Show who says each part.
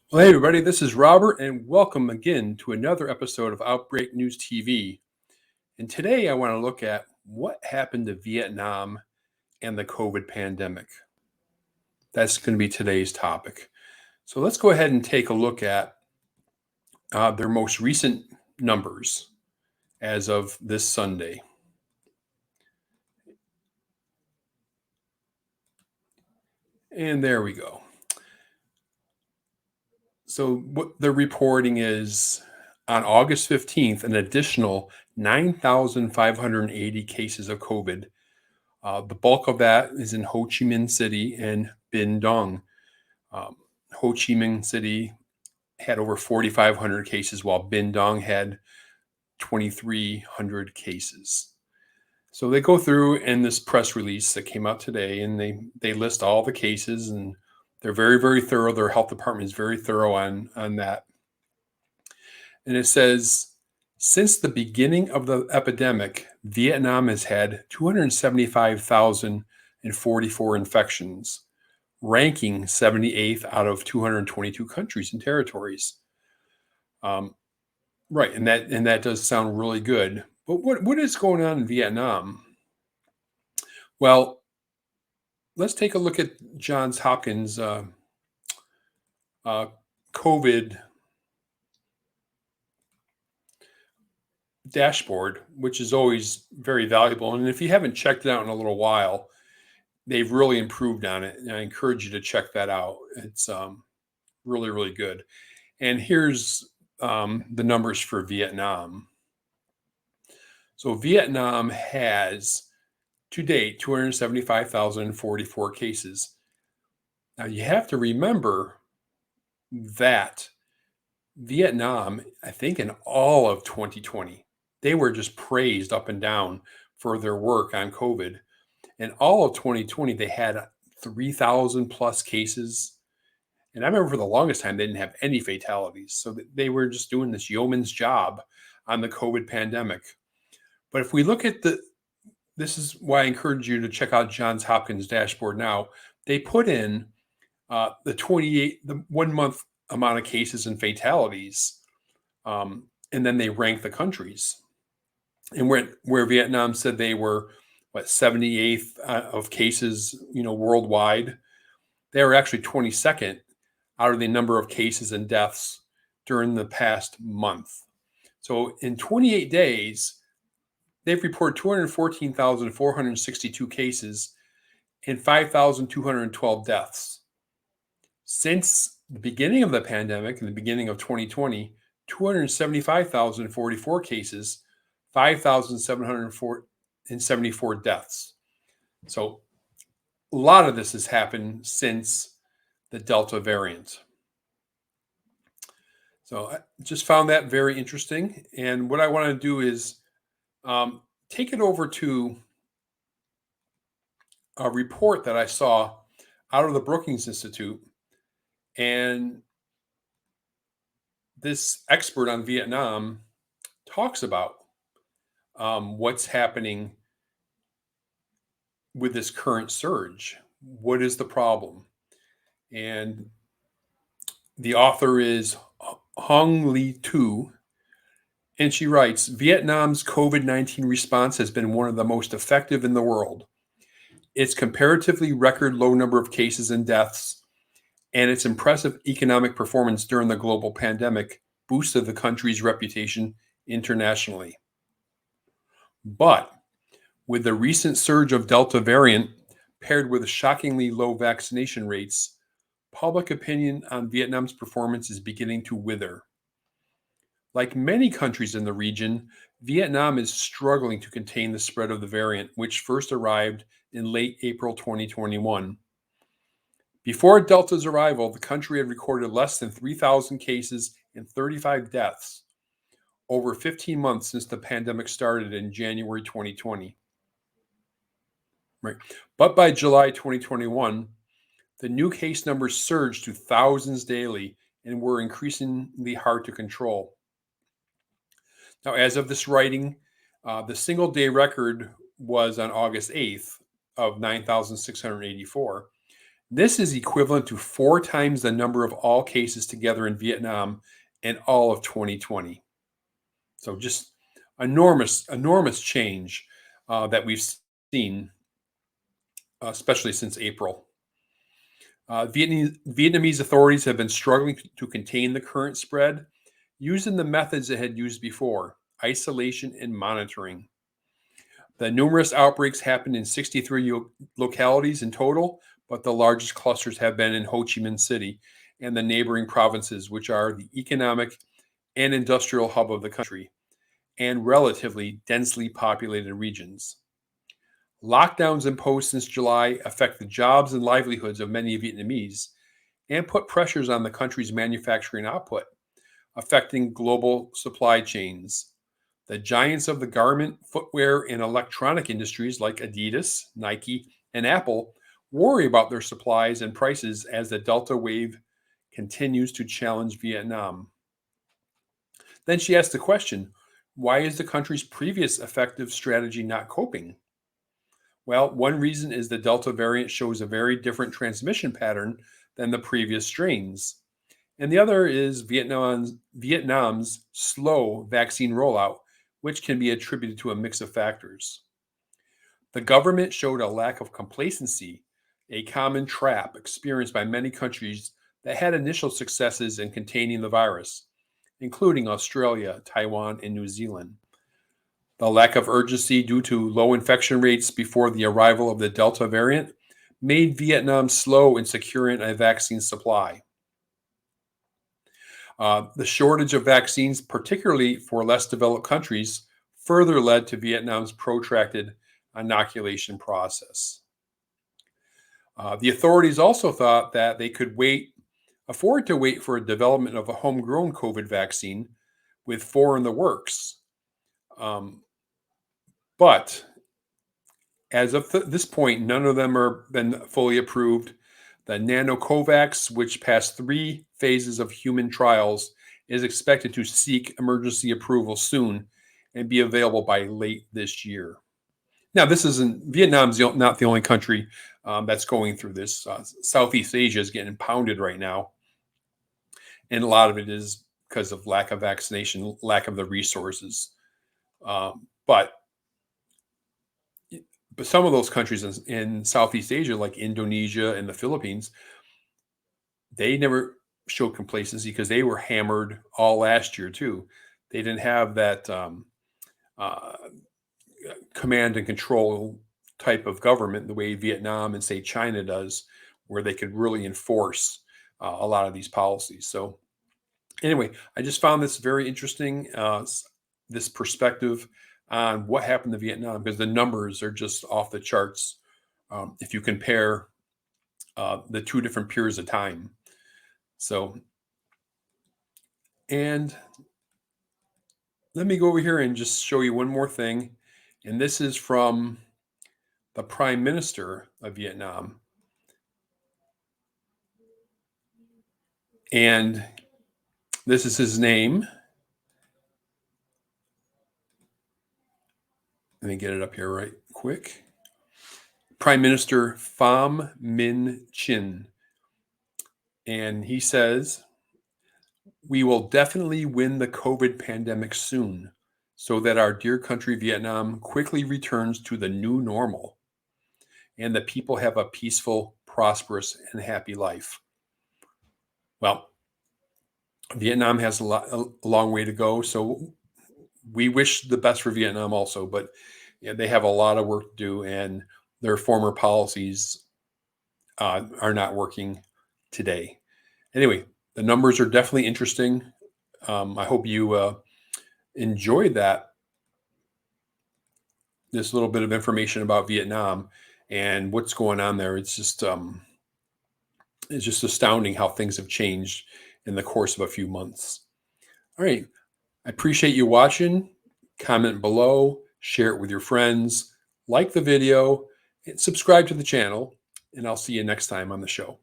Speaker 1: Well, hey, everybody, this is Robert, and welcome again to another episode of Outbreak News TV. And today I want to look at what happened to Vietnam and the COVID pandemic. That's going to be today's topic. So let's go ahead and take a look at their most recent numbers as of this Sunday. And there we go. So what they're reporting is on August 15th, an additional 9,580 cases of COVID. The bulk of that is in Ho Chi Minh City and Bin Dong. Ho Chi Minh City had over 4,500 cases, while Bin Dong had 2,300 cases. So they go through in this press release that came out today, and they list all the cases, and they're very, very thorough. Their health department is very thorough on that. And it says, since the beginning of the epidemic, Vietnam has had 275,044 infections, ranking 78th out of 222 countries and territories. Right, and that does sound really good. But what is going on in Vietnam? Well, let's take a look at Johns Hopkins COVID dashboard, which is always very valuable. And if you haven't checked it out in a little while, they've really improved on it. And I encourage you to check that out. It's really, really good. And here's the numbers for Vietnam. So Vietnam has, to date, 275,044 cases. Now you have to remember that Vietnam, I think in all of 2020, they were just praised up and down for their work on COVID. And all of 2020, they had 3,000 plus cases. And I remember for the longest time, they didn't have any fatalities. So they were just doing this yeoman's job on the COVID pandemic. But if we look at this is why I encourage you to check out Johns Hopkins dashboard now. They put in the 1 month amount of cases and fatalities, and then they rank the countries. And where Vietnam said they were 78th of cases, worldwide, they were actually 22nd out of the number of cases and deaths during the past month. So in 28 days, they've reported 214,462 cases and 5,212 deaths. Since the beginning of the pandemic, in the beginning of 2020, 275,044 cases, 5,774 deaths. So a lot of this has happened since the Delta variant. So I just found that very interesting. And what I want to do is take it over to a report that I saw out of the Brookings Institute. And this expert on Vietnam talks about what's happening with this current surge. What is the problem? And the author is Hong Lee Tu, and she writes, Vietnam's COVID-19 response has been one of the most effective in the world. Its comparatively record low number of cases and deaths and its impressive economic performance during the global pandemic boosted the country's reputation internationally. But with the recent surge of Delta variant paired with shockingly low vaccination rates, public opinion on Vietnam's performance is beginning to wither. Like many countries in the region, Vietnam is struggling to contain the spread of the variant, which first arrived in late April 2021. Before Delta's arrival, the country had recorded less than 3,000 cases and 35 deaths over 15 months since the pandemic started in January 2020. Right. But by July 2021, the new case numbers surged to thousands daily and were increasingly hard to control. Now, as of this writing, the single day record was on August 8th of 9,684. This is equivalent to 4 times the number of all cases together in Vietnam in all of 2020. So just enormous change that we've seen, especially since April. Vietnamese authorities have been struggling to contain the current spread using the methods it had used before: isolation and monitoring. The numerous outbreaks happened in 63 localities in total, but the largest clusters have been in Ho Chi Minh City and the neighboring provinces, which are the economic and industrial hub of the country and relatively densely populated regions. Lockdowns imposed since July affect the jobs and livelihoods of many Vietnamese and put pressures on the country's manufacturing output, affecting global supply chains. The giants of the garment, footwear, and electronic industries like Adidas, Nike, and Apple worry about their supplies and prices as the Delta wave continues to challenge Vietnam. Then she asked the question, why is the country's previous effective strategy not coping? Well, one reason is the Delta variant shows a very different transmission pattern than the previous strains. And the other is Vietnam's slow vaccine rollout, which can be attributed to a mix of factors. The government showed a lack of complacency, a common trap experienced by many countries that had initial successes in containing the virus, including Australia, Taiwan, and New Zealand. The lack of urgency due to low infection rates before the arrival of the Delta variant made Vietnam slow in securing a vaccine supply. The shortage of vaccines, particularly for less developed countries, further led to Vietnam's protracted inoculation process. The authorities also thought that they could afford to wait for a development of a homegrown COVID vaccine, with 4 in the works. But as of this point, none of them have been fully approved. The Nanocovax, which passed 3 phases of human trials, is expected to seek emergency approval soon and be available by late this year. Now, Vietnam's not the only country that's going through this. Southeast Asia is getting pounded right now. And a lot of it is because of lack of vaccination, lack of the resources. But some of those countries in Southeast Asia, like Indonesia and the Philippines, they never showed complacency because they were hammered all last year too. They didn't have that command and control type of government the way Vietnam and, say, China does, where they could really enforce a lot of these policies. So anyway, I just found this very interesting, this perspective on what happened to Vietnam, because the numbers are just off the charts if you compare the 2 different periods of time. So, and let me go over here and just show you one more thing. And this is from the Prime Minister of Vietnam. And this is his name. Let me get it up here right quick. Prime Minister Pham Minh Chinh. And he says, "We will definitely win the COVID pandemic soon, so that our dear country Vietnam quickly returns to the new normal and the people have a peaceful, prosperous, and happy life." Well, Vietnam has a long way to go, so we wish the best for Vietnam also, but they have a lot of work to do, and their former policies are not working today. Anyway, the numbers are definitely interesting. I hope you enjoyed this little bit of information about Vietnam and what's going on there. It's just astounding how things have changed in the course of a few months. All right. I appreciate you watching. Comment below, share it with your friends, like the video, and subscribe to the channel. And I'll see you next time on the show.